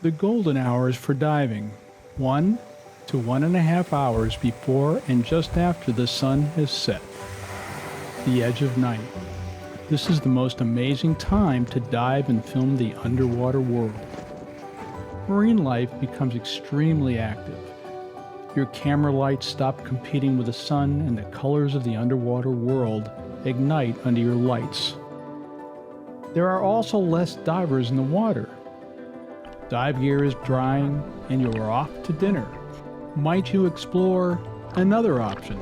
The golden hours for diving, 1 to 1.5 hours before and just after the sun has set. The edge of night. This is the most amazing time to dive and film the underwater world. Marine life becomes extremely active. Your camera lights stop competing with the sun and the colors of the underwater world ignite under your lights. There are also less divers in the water. Dive gear is drying and you are off to dinner. Might you explore another option?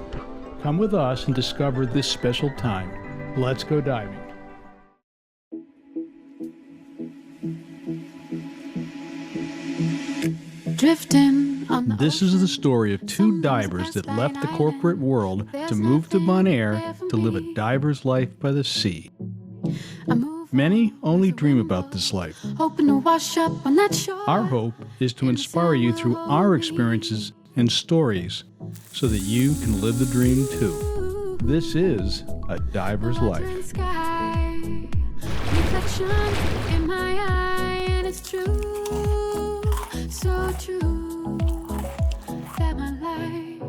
Come with us and discover this special time. Let's go diving. This is the story of two divers that left the corporate world to move to Bonaire to live a diver's life by the sea. Many only dream about this life. Our hope is to inspire you through our experiences and stories so that you can live the dream too. This is a diver's life. Reflection in my eye, and it's true, so true, that my life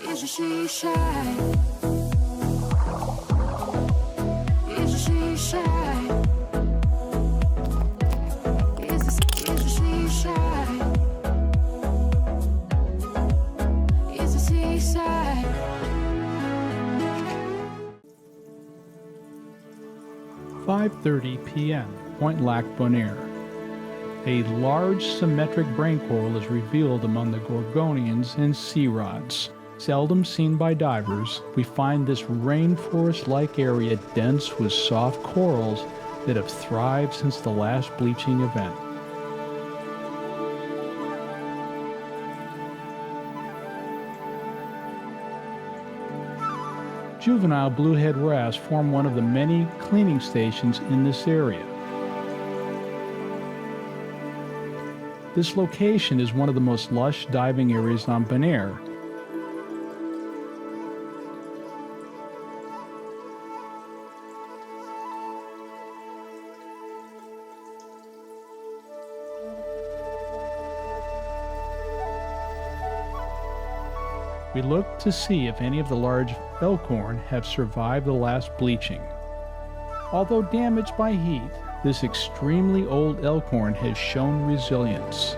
is a she shine. "5:30 p.m. Point Lacre, Bonaire. A large symmetric brain coral is revealed among the gorgonians and sea rods. Seldom seen by divers, we find this rainforest-like area dense with soft corals that have thrived since the last bleaching event. Juvenile bluehead wrasse form one of the many cleaning stations in this area. This location is one of the most lush diving areas on Bonaire. We look to see if any of the large elkhorn have survived the last bleaching. Although damaged by heat, this extremely old elkhorn has shown resilience.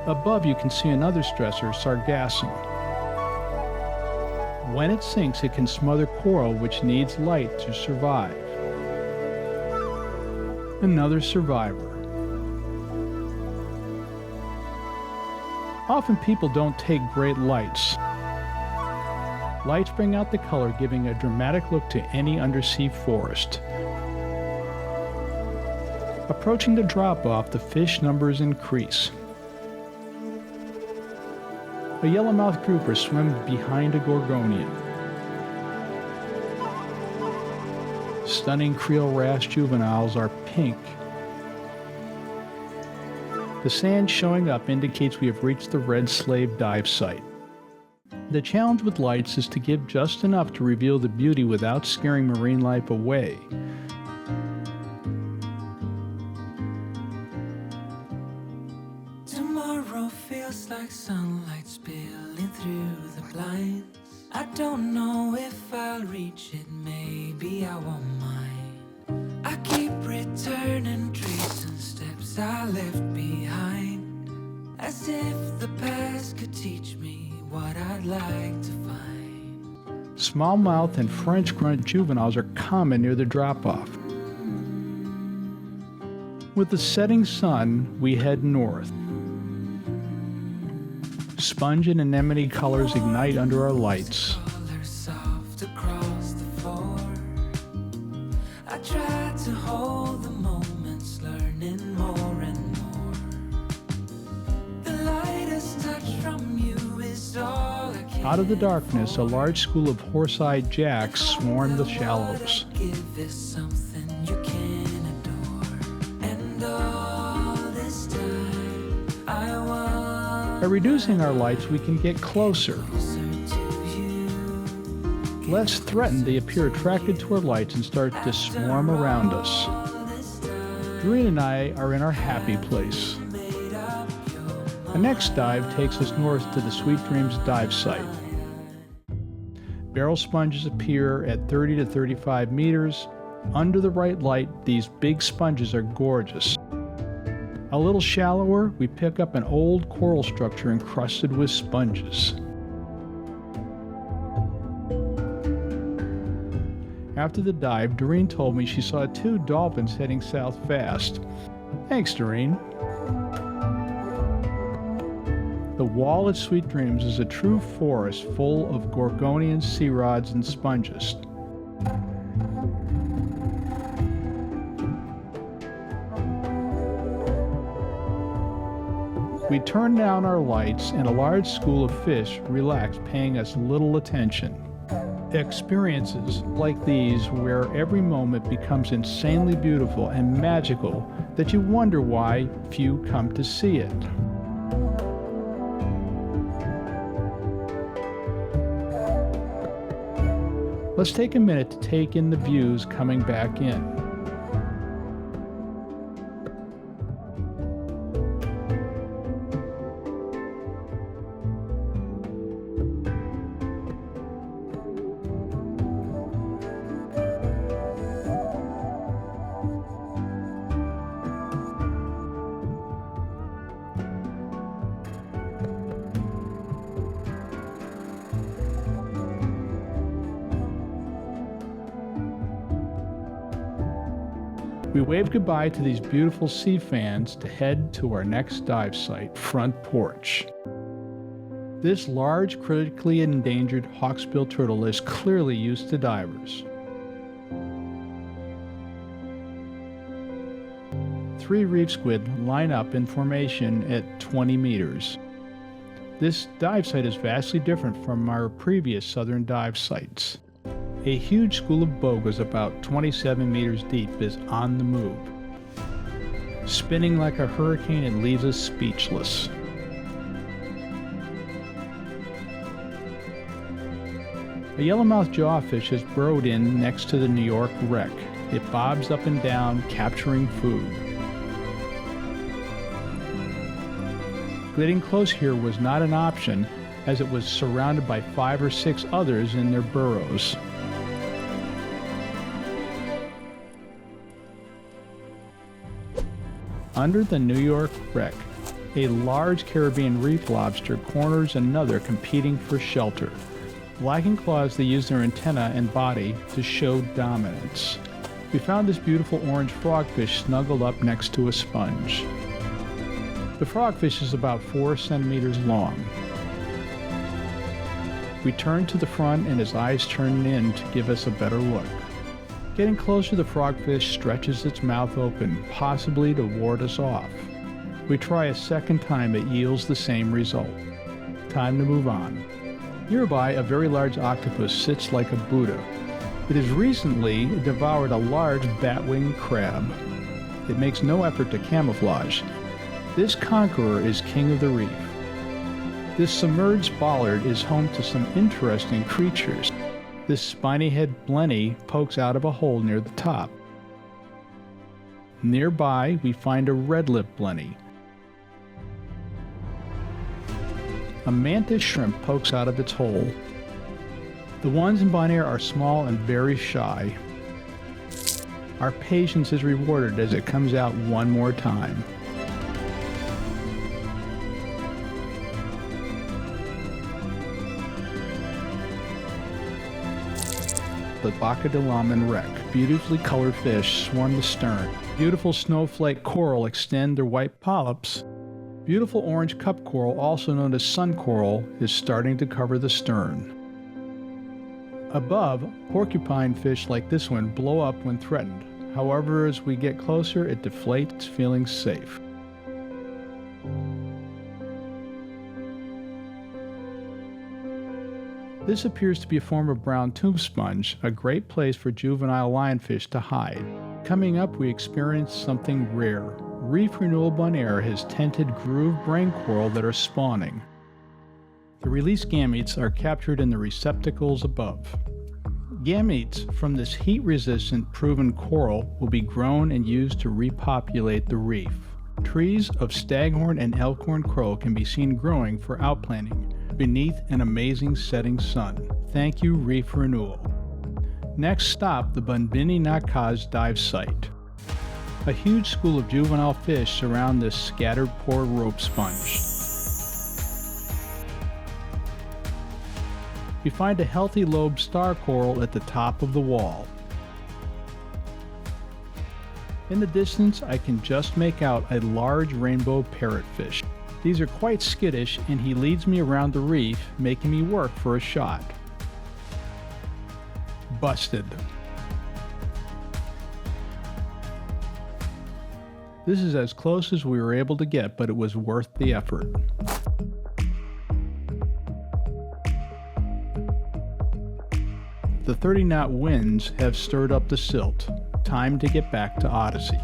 Above you can see another stressor, sargassum. When it sinks, it can smother coral which needs light to survive. Another survivor. Often people don't take great lights. Lights bring out the color, giving a dramatic look to any undersea forest. Approaching the drop-off, the fish numbers increase. A yellowmouth grouper swims behind a gorgonian. Stunning Creole wrasse juveniles are pink. The sand showing up indicates we have reached the Red Slave dive site. The challenge with lights is to give just enough to reveal the beauty without scaring marine life away. Tomorrow feels like sunlight spilling through the blinds. I don't know if I'll reach it, maybe I won't mind. I keep returning, tracing steps I left behind, as if the past could teach me what I'd like to find. Smallmouth and French grunt juveniles are common near the drop-off. With the setting sun, we head north. Sponge and anemone colors ignite under our lights. Out of the darkness, a large school of horse-eyed jacks swarm the shallows. By reducing our lights, we can get closer. Less threatened, they appear attracted to our lights and start to swarm around us. Doreen and I are in our happy place. The next dive takes us north to the Sweet Dreams dive site. Barrel sponges appear at 30 to 35 meters. Under the right light, these big sponges are gorgeous. A little shallower, we pick up an old coral structure encrusted with sponges. After the dive, Doreen told me she saw 2 dolphins heading south fast. Thanks, Doreen. The wall at Sweet Dreams is a true forest full of gorgonians, sea rods, and sponges. We turn down our lights and a large school of fish relax, paying us little attention. Experiences like these, where every moment becomes insanely beautiful and magical, that you wonder why few come to see it. Let's take a minute to take in the views coming back in. We wave goodbye to these beautiful sea fans to head to our next dive site, Front Porch. This large, critically endangered hawksbill turtle is clearly used to divers. 3 reef squid line up in formation at 20 meters. This dive site is vastly different from our previous southern dive sites. A huge school of bogas about 27 meters deep is on the move. Spinning like a hurricane, it leaves us speechless. A yellowmouth jawfish has burrowed in next to the New York wreck. It bobs up and down, capturing food. Getting close here was not an option, as it was surrounded by 5 or 6 others in their burrows. Under the New York wreck, a large Caribbean reef lobster corners another competing for shelter. Lacking claws, they use their antennae and body to show dominance. We found this beautiful orange frogfish snuggled up next to a sponge. The frogfish is about 4 centimeters long. We turn to the front and his eyes turn in to give us a better look. Getting closer, the frogfish stretches its mouth open, possibly to ward us off. We try a second time, it yields the same result. Time to move on. Nearby, a very large octopus sits like a Buddha. It has recently devoured a large bat-winged crab. It makes no effort to camouflage. This conqueror is king of the reef. This submerged bollard is home to some interesting creatures. This spiny-head blenny pokes out of a hole near the top. Nearby, we find a red-lipped blenny. A mantis shrimp pokes out of its hole. The ones in Bonaire are small and very shy. Our patience is rewarded as it comes out one more time. The Boga de Lamon wreck. Beautifully colored fish swarm the stern. Beautiful snowflake coral extend their white polyps. Beautiful orange cup coral, also known as sun coral, is starting to cover the stern. Above, porcupine fish like this one blow up when threatened. However, as we get closer, it deflates, feeling safe. This appears to be a form of brown tomb sponge, a great place for juvenile lionfish to hide. Coming up, we experience something rare. Reef Renewal Bonaire has tented grooved brain coral that are spawning. The released gametes are captured in the receptacles above. Gametes from this heat-resistant proven coral will be grown and used to repopulate the reef. Trees of staghorn and elkhorn coral can be seen growing for outplanting beneath an amazing setting sun. Thank you, Reef Renewal. Next stop, the Bini Na Kas dive site. A huge school of juvenile fish surround this scattered poor rope sponge. We find a healthy lobe star coral at the top of the wall. In the distance, I can just make out a large rainbow parrotfish. These are quite skittish, and he leads me around the reef, making me work for a shot. Busted. This is as close as we were able to get, but it was worth the effort. The 30-knot winds have stirred up the silt. Time to get back to Odyssey.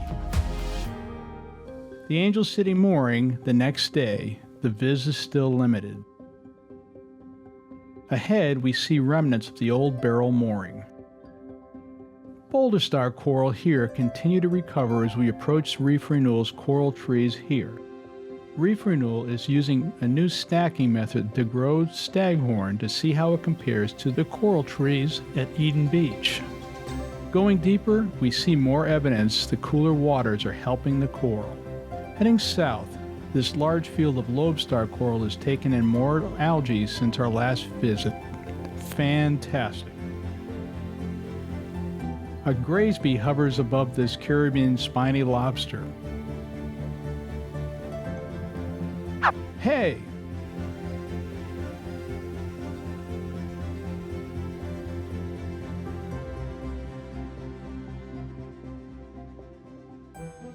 The Angel City mooring the next day, the viz is still limited. Ahead, we see remnants of the old barrel mooring. Boulder star coral here continue to recover as we approach Reef Renewal's coral trees here. Reef Renewal is using a new stacking method to grow staghorn to see how it compares to the coral trees at Eden Beach. Going deeper, we see more evidence the cooler waters are helping the coral. Heading south, this large field of lobestar coral has taken in more algae since our last visit. Fantastic. A Graysby hovers above this Caribbean spiny lobster. Hey!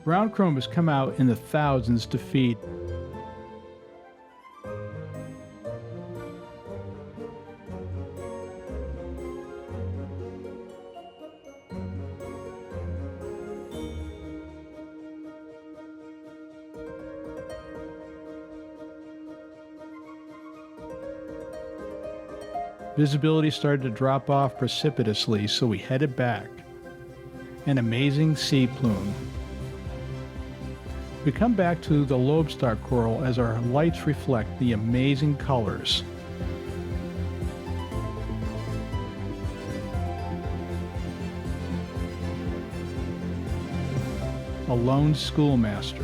Brown chrome has come out in the thousands to feed. Visibility started to drop off precipitously, so we headed back. An amazing sea plume. We come back to the lobestar coral as our lights reflect the amazing colors. A lone schoolmaster.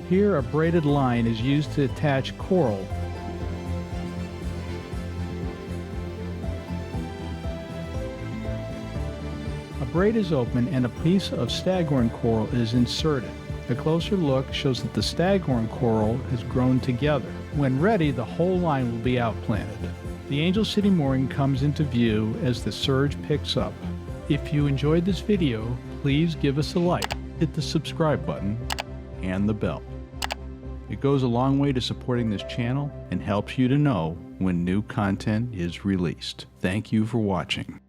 Here, a braided line is used to attach coral. A braid is open and a piece of staghorn coral is inserted. A closer look shows that the staghorn coral has grown together. When ready, the whole line will be outplanted. The Angel City mooring comes into view as the surge picks up. If you enjoyed this video, please give us a like, hit the subscribe button, and the bell. It goes a long way to supporting this channel and helps you to know when new content is released. Thank you for watching.